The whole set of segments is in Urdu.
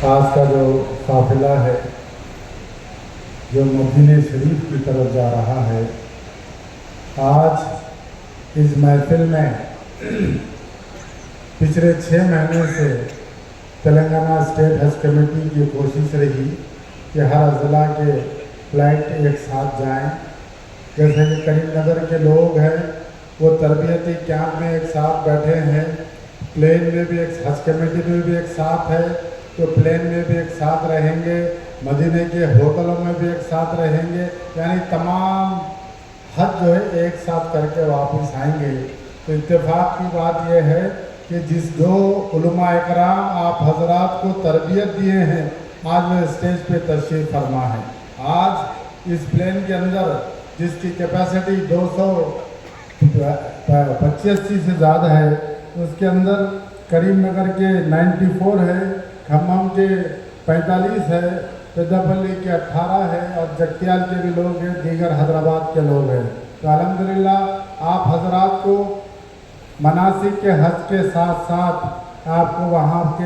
آج کا جو قافلہ ہے جو مدینہ شریف کی طرف جا رہا ہے، آج اس محفل میں پچھلے 6 مہینے سے تلنگانہ اسٹیٹ حج کمیٹی کی کوشش رہی کہ ہر اضلاع کے فلائٹ ایک ساتھ جائیں. جیسے کہ کریم نگر کے لوگ ہیں وہ تربیتی کیمپ میں ایک ساتھ بیٹھے ہیں، پلین میں بھی ایک حج کمیٹی میں بھی ایک ساتھ ہے تو پلین میں بھی ایک ساتھ رہیں گے، مدینے کے ہوٹلوں میں بھی ایک ساتھ رہیں گے، یعنی تمام حج جو ہے ایک ساتھ کر کے واپس آئیں گے. تو اتفاق کی بات یہ ہے کہ جو علماء اکرام آپ حضرات کو تربیت دیے ہیں آج وہ اسٹیج پہ تشریف فرما ہے. آج اس پلین کے اندر جس کی کیپیسٹی 285 سے زیادہ ہے، اس کے اندر کریم نگر کے 94 ہے، کھمم کے 45 ہے، پیداپلی کے 18 ہے اور جگتیال کے بھی لوگ ہیں، دیگر حیدرآباد کے لوگ ہیں. تو الحمدللہ آپ حضرات کو مناسک کے حج کے ساتھ ساتھ آپ کو وہاں کی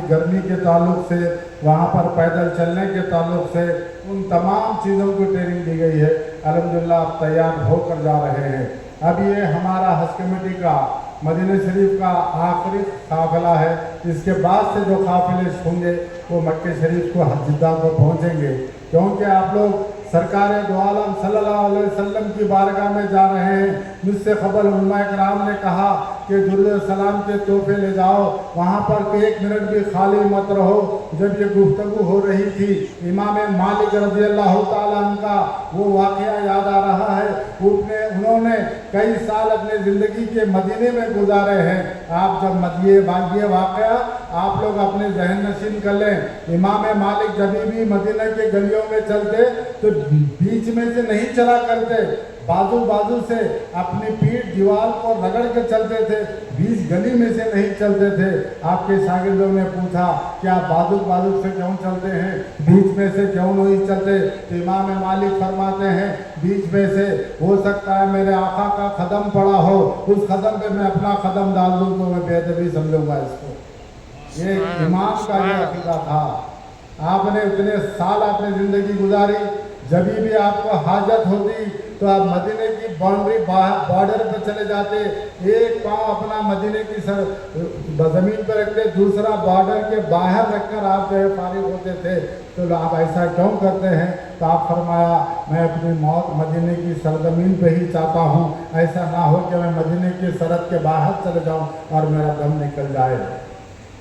گرمی کے تعلق سے، وہاں پر پیدل چلنے کے تعلق سے ان تمام چیزوں کو ٹریننگ دی گئی ہے. الحمدللہ آپ تیار ہو کر جا رہے ہیں. اب یہ ہمارا حج کمیٹی کا مدینہ شریف کا آخری قافلہ ہے. اس کے بعد سے جو قافلے ہوں گے وہ مکہ شریف کو جدہ کو پہنچیں گے، کیونکہ آپ لوگ سرکار دو عالم صلی اللہ علیہ وسلم کی بارگاہ میں جا رہے ہیں. مجھ سے قبل علماء کرام نے کہا کہ درود السلام کے تحفے لے جاؤ، وہاں پر 1 منٹ بھی خالی مت رہو. جب یہ گفتگو ہو رہی تھی امام مالک رضی اللہ تعالیٰ عنہ کا وہ واقعہ یاد آ رہا ہے. انہوں نے کئی سال اپنے زندگی کے مدینے میں گزارے ہیں. آپ جب یہ واقعہ آپ لوگ اپنے ذہن نشین کر لیں. امام مالک جب بھی مدینہ کے گلیوں میں چلتے تو بیچ میں سے نہیں چلا کرتے، بازو سے اپنی پیٹھ دیوار کو رگڑ کے چلتے تھے، بیچ گلی میں سے نہیں چلتے تھے. آپ کے شاگردوں نے پوچھا کہ آپ بازو سے کیوں چلتے ہیں، بیچ میں سے کیوں نہیں چلتے؟ تو امام مالک فرماتے ہیں بیچ میں سے ہو سکتا ہے میرے آقا کا قدم پڑا ہو، اس قدم پہ میں اپنا قدم ڈال دوں تو میں بے ادبی سمجھوں گا اس کو. یہ امام کا یہ عقیدہ تھا. آپ نے اتنے سال اپنی زندگی گزاری، جب بھی آپ کو حاجت ہوتی تو آپ مدینے کی باؤنڈری بارڈر پہ چلے جاتے، ایک پاؤں اپنا مدینے کی زمین پہ رکھتے، دوسرا بارڈر کے باہر رکھ کر آپ جو ہے فارغ ہوتے تھے. تو آپ ایسا کیوں کرتے ہیں؟ تو آپ فرمایا میں اپنی موت مدینے کی سرزمین پہ ہی چاہتا ہوں، ایسا نہ ہو کہ میں مدینے کی سرحد کے باہر چلے جاؤں اور میرا دم نکل جائے.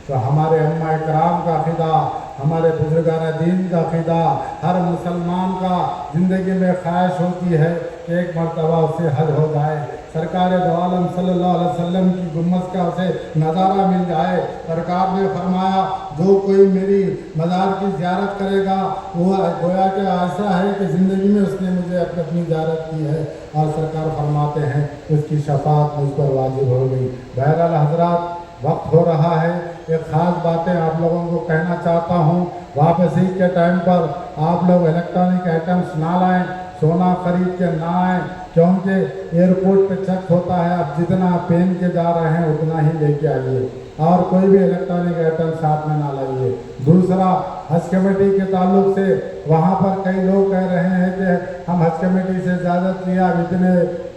تو ہمارے علماء کرام کا عقیدہ، ہمارے بزرگان دین کا عقیدہ، ہر مسلمان کا زندگی میں خواہش ہوتی ہے کہ ایک مرتبہ اسے حج ہو جائے، سرکار دو عالم صلی اللہ علیہ وسلم کی گنبد کا اسے نظارہ مل جائے. سرکار نے فرمایا جو کوئی میری مزار کی زیارت کرے گا وہ گویا کہ ایسا ہے کہ زندگی میں اس نے مجھے اپنی زیارت کی ہے، اور سرکار فرماتے ہیں اس کی شفاعت مجھ پر واجب ہو گئی. بہرحال حضرات وقت ہو رہا ہے، ایک خاص باتیں آپ لوگوں کو کہنا چاہتا ہوں. واپسی کے ٹائم پر آپ لوگ الیکٹرانک آئٹمس نہ لائیں، سونا خرید کے نہ آئیں، کیونکہ ایئرپورٹ پہ چیک ہوتا ہے. آپ جتنا پہن کے جا رہے ہیں اتنا ہی لے کے آئیے، اور کوئی بھی الیکٹرانک آئٹم ساتھ میں نہ لائیے. دوسرا، حج کمیٹی کے تعلق سے وہاں پر کئی لوگ کہہ رہے ہیں کہ ہم حج کمیٹی سے اجازت لیا، اتنے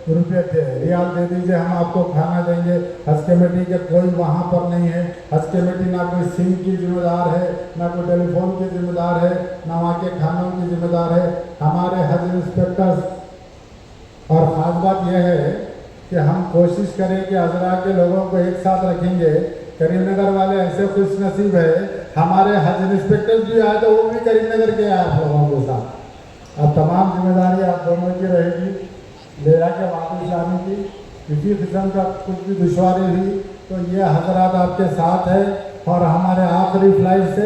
روپے ریال دے دیجئے ہم آپ کو کھانا دیں گے. حج کمیٹی کے کوئی وہاں پر نہیں ہے. حج کمیٹی نہ کوئی سم کی ذمہ دار ہے، نہ کوئی ٹیلی فون کی ذمہ دار ہے، نہ وہاں کے کھانوں کی ذمہ دار ہے. ہمارے حج انسپیکٹرز، اور خاص بات یہ ہے کہ ہم کوشش کریں کہ اضلاع کے لوگوں کو ایک ساتھ رکھیں گے. کریم نگر والے ایسے خوش نصیب ہے، ہمارے حج انسپیکٹرز بھی آئے تو وہ بھی کریم نگر کے آئے آپ لوگوں کے ساتھ. اب تمام ذمہ داری آپ دونوں کی رہے گی، لے جا کے واپس لانے کی. کسی قسم کا کچھ بھی دشواری ہوئی تو یہ حضرات آپ کے ساتھ ہے. اور ہمارے آخری فلائٹ سے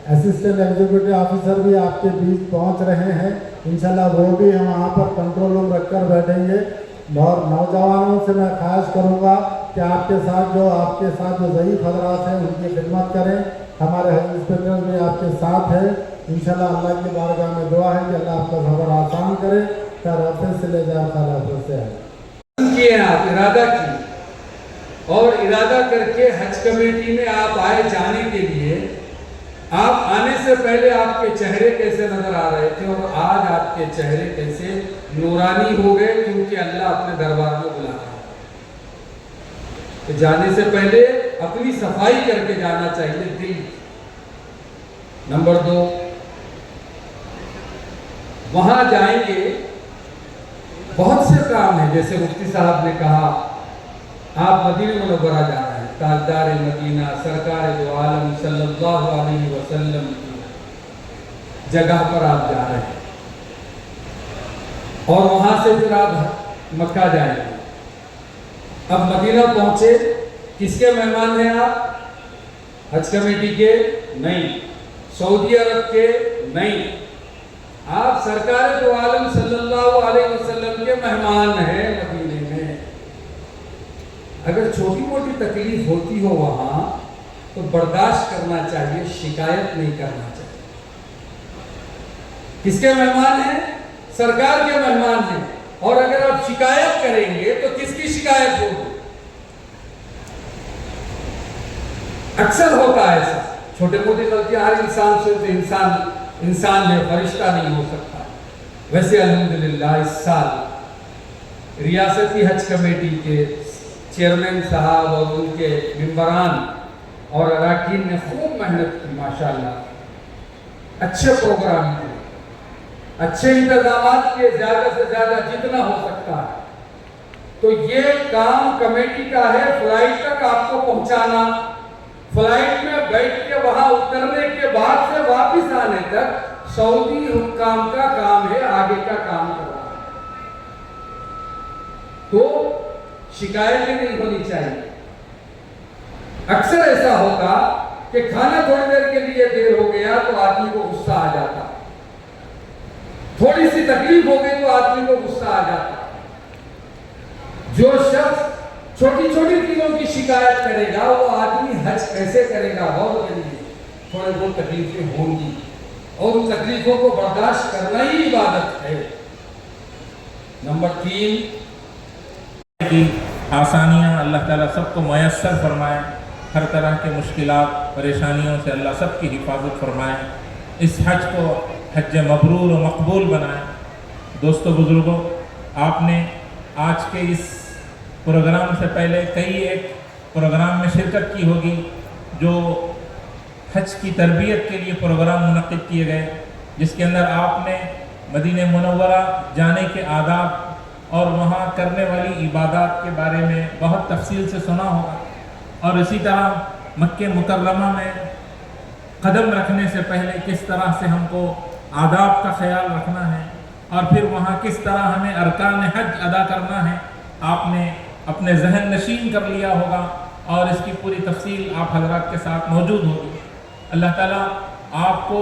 اسسٹنٹ ایگزیکٹو آفیسر بھی آپ کے بیچ پہنچ رہے ہیں. انشاءاللہ وہ بھی ہم وہاں پر کنٹرول روم رکھ کر بیٹھیں گے. اور نوجوانوں سے میں خواہش کروں گا کہ آپ کے ساتھ جو ضعیف حضرات ہیں ان کی خدمت کریں. ہمارے حج انسپیکٹر بھی آپ کے ساتھ ہے. انشاءاللہ اللہ کی بارگاہ میں دعا ہے کہ اللہ آپ کا سفر آسان کرے، خیر حافظ سے لے جائے، خیر حافظ سے آئے. کیے آپ ارادہ کی اور ارادہ کر کے حج کمیٹی میں آپ آئے جانے کے لیے، آپ آنے سے پہلے آپ کے چہرے کیسے نظر آ رہے تھے اور آج آپ کے چہرے کیسے نورانی ہو گئے، کیونکہ اللہ اپنے دربار میں بلا رہا ہے۔ تو جانے سے پہلے اپنی صفائی کر کے جانا چاہیے دل۔ نمبر 2، وہاں جائیں گے بہت سے کام ہیں، جیسے مفتی صاحب نے کہا آپ مدینہ منورہ جا رہے ہیں، تاجدار مدینہ سرکار دو عالم صلی اللہ علیہ وسلم کی جگہ پر آپ جا رہے ہیں، اور وہاں سے پھر آپ مکہ جائیں گے۔ اب مدینہ پہنچے، کس کے مہمان ہیں آپ؟ حج کمیٹی کے نہیں، سعودی عرب کے نہیں، آپ سرکار دو عالم صلی اللہ علیہ وسلم کے مہمان ہیں مدینے میں۔ اگر چھوٹی موٹی تکلیف ہوتی ہو وہاں تو برداشت کرنا چاہیے، شکایت نہیں کرنا چاہیے۔ کس کے مہمان ہیں؟ سرکار کے مہمان ہیں، اور اگر آپ شکایت کریں گے تو کس کی شکایت ہوگی؟ اکثر ہوتا ہے ایسا، چھوٹے موٹی غلطیاں ہر انسان سے، تو انسان ہے، فرشتہ نہیں ہو سکتا۔ ویسے الحمدللہ اس سال ریاستی حج کمیٹی کے چیئرمین صاحب اور ان کے ممبران اور اراکین نے خوب محنت کی، ماشاءاللہ اچھے پروگرام کیے، اچھے انتظامات کیے، زیادہ سے زیادہ جتنا ہو سکتا ہے۔ تو یہ کام کمیٹی کا ہے، فلائٹ تک آپ کو پہنچانا، فلائٹ میں بیٹھ کے وہاں اترنے کے بعد سے واپس آنے تک سعودی حکام کا کام ہے، آگے کا کام کرنا۔ تو شکایتیں نہیں ہونی چاہیے۔ اکثر ایسا ہوتا کہ کھانا تھوڑی دیر کے لیے دیر ہو گیا تو آدمی کو غصہ آ جاتا، تھوڑی سی تکلیف ہو گئی تو آدمی کو غصہ آ جاتا۔ جو شخص چھوٹی چھوٹی چیزوں کی شکایت کرے گا وہ آدمی حج کیسے کرے گا؟ غور کریے، تھوڑے بہت تکلیفیں ہوں گی اور ان تکلیفوں کو برداشت کرنا ہی عبادت ہے۔ نمبر 3 کی آسانیاں اللہ تعالیٰ سب کو میسر فرمائے، ہر طرح کے مشکلات پریشانیوں سے اللہ سب کی حفاظت فرمائے، اس حج کو حج مبرور و مقبول بنائے۔ دوستو بزرگوں، آپ نے آج کے اس پروگرام سے پہلے کئی ایک پروگرام میں شرکت کی ہوگی جو حج کی تربیت کے لیے پروگرام منعقد کیے گئے، جس کے اندر آپ نے مدینہ منورہ جانے کے آداب اور وہاں کرنے والی عبادات کے بارے میں بہت تفصیل سے سنا ہوگا، اور اسی طرح مکہ مکرمہ میں قدم رکھنے سے پہلے کس طرح سے ہم کو آداب کا خیال رکھنا ہے، اور پھر وہاں کس طرح ہمیں ارکان حج ادا کرنا ہے، آپ نے اپنے ذہن نشین کر لیا ہوگا، اور اس کی پوری تفصیل آپ حضرات کے ساتھ موجود ہوگی۔ اللہ تعالیٰ آپ کو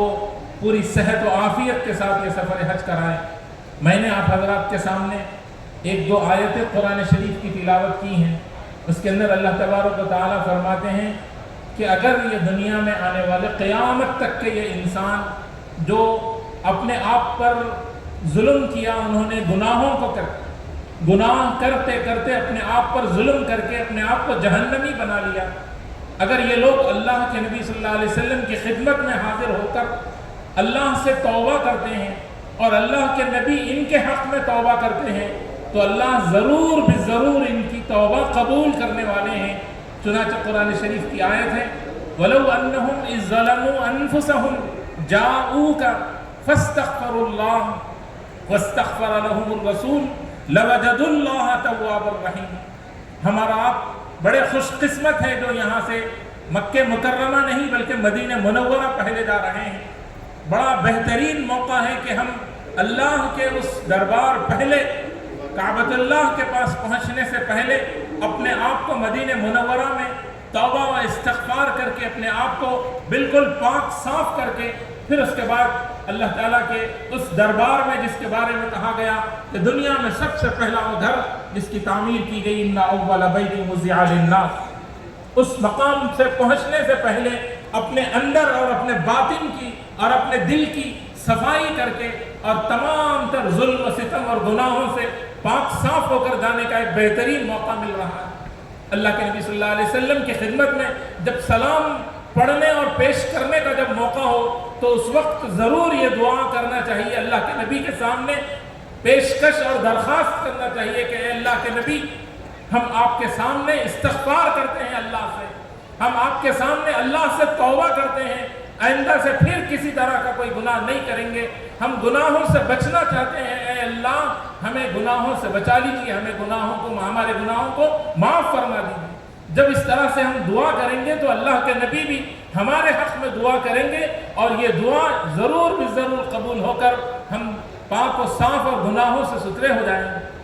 پوری صحت و عافیت کے ساتھ یہ سفر حج کرائے۔ میں نے آپ حضرات کے سامنے ایک دو آیتیں قرآن شریف کی تلاوت کی ہیں، اس کے اندر اللہ تبارک و تعالیٰ فرماتے ہیں کہ اگر یہ دنیا میں آنے والے قیامت تک کے یہ انسان جو اپنے آپ پر ظلم کیا، انہوں نے گناہ کرتے کرتے اپنے آپ پر ظلم کر کے اپنے آپ کو جہنمی بنا لیا، اگر یہ لوگ اللہ کے نبی صلی اللہ علیہ وسلم کی خدمت میں حاضر ہو کر اللہ سے توبہ کرتے ہیں اور اللہ کے نبی ان کے حق میں توبہ کرتے ہیں تو اللہ ضرور بضرور ان کی توبہ قبول کرنے والے ہیں۔ چنانچہ قرآن شریف کی آیت ہے وَلَوْ أَنَّهُمْ إِذْ ظَلَمُوا أَنفُسَهُمْ جَاءُوكَ فَاسْتَغْفَرُوا اللَّهَ وَاسْتَغْفَرَ لَهُمُ الرَّسُولُ لَوَجَدُوا اللَّهَ تَوَّابًا رَحِيمًا۔ ہمارا آپ بڑے خوش قسمت ہے جو یہاں سے مکہ مکرمہ نہیں بلکہ مدینہ منورہ پہلے جا رہے ہیں۔ بڑا بہترین موقع ہے کہ ہم اللہ کے اس دربار پہلے کعبۃ اللہ کے پاس پہنچنے سے پہلے اپنے آپ کو مدینہ منورہ میں توبہ و استغفار کر کے اپنے آپ کو بالکل پاک صاف کر کے پھر اس کے بعد اللہ تعالیٰ کے اس دربار میں جس کے بارے میں کہا گیا کہ دنیا میں سب سے پہلا وہ گھر جس کی تعمیر کی گئی اِنَّ أَوَّلَ بَيْتٍ وُضِعَ لِلنَّاسِ، اس مقام سے پہنچنے سے پہلے اپنے اندر اور اپنے باطن کی اور اپنے دل کی صفائی کر کے اور تمام تر ظلم و ستم اور گناہوں سے پاک صاف ہو کر جانے کا ایک بہترین موقع مل رہا ہے۔ اللہ کے نبی صلی اللہ علیہ وسلم کی خدمت میں جب سلام پڑھنے اور پیش کرنے کا جب موقع ہو تو اس وقت ضرور یہ دعا کرنا چاہیے، اللہ کے نبی کے سامنے پیشکش اور درخواست کرنا چاہیے کہ اے اللہ کے نبی، ہم آپ کے سامنے استغفار کرتے ہیں اللہ سے، ہم آپ کے سامنے اللہ سے توبہ کرتے ہیں، آئندہ سے پھر کسی طرح کا کوئی گناہ نہیں کریں گے، ہم گناہوں سے بچنا چاہتے ہیں، اے اللہ ہمیں گناہوں سے بچا لیجیے، ہمارے گناہوں کو معاف فرما دیجیے۔ جب اس طرح سے ہم دعا کریں گے تو اللہ کے نبی بھی ہمارے حق میں دعا کریں گے، اور یہ دعا ضرور قبول ہو کر ہم پاک و صاف اور گناہوں سے ستھرے ہو جائیں گے۔